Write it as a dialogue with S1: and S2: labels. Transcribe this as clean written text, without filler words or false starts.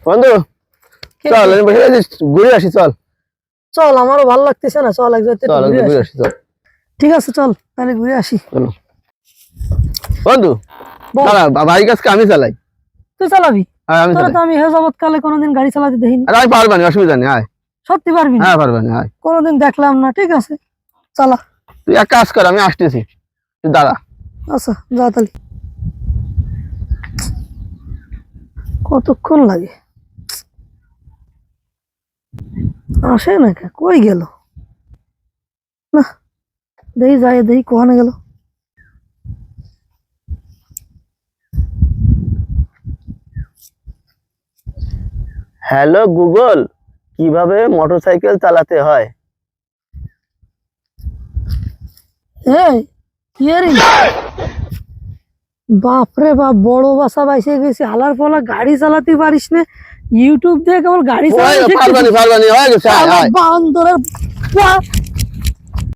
S1: বন্ধু চল আমি বসে আছি, ঘুরে আসি চল।
S2: চল, আমারও ভালো লাগতেছে না, চল এক জায়গায়
S1: চল
S2: ঘুরে
S1: ঘুরে
S2: আসি।
S1: আসি চল।
S2: ঠিক আছে চল তাহলে ঘুরে আসি।
S1: চলো বন্ধু,
S2: বল।
S1: দাঁড়া বাইক আজকে আমি চালাই।
S2: তুই চালাবি?
S1: হ্যাঁ আমি
S2: তোরা
S1: চালাই।
S2: তো আমি হে যাবৎকালে কোনোদিন গাড়ি চালাতে দেখিনি।
S1: আরে আমি পারবানি, অসুবিধা নেই, আয়।
S2: সত্যি পারবি না?
S1: হ্যাঁ পারবানি, আয়।
S2: কোনোদিন দেখলাম না, ঠিক আছে চালা।
S1: তুই এক কাজ কর, আমি আসতেছি, তুই দাঁড়া।
S2: আচ্ছা যা তাহলে। কতক্ষণ লাগে? আসে না কে, কই গেল? না দেখি যাই, দেখি কোহানে গেল।
S1: হ্যালো গুগল, কিভাবে মোটরসাইকেল চালাতে হয়?
S2: এই ইয়ারি, বাপরে বাপ, বড় বাসা বাইসে গেছি, হালার ফলা গাড়ি চালাতে পারিস না, ইউটিউব দিয়ে কেবল গাড়ি চালাতে
S1: পারবানি পারবানি, হয়ে গেছে, আয় আয়।
S2: বান্দরের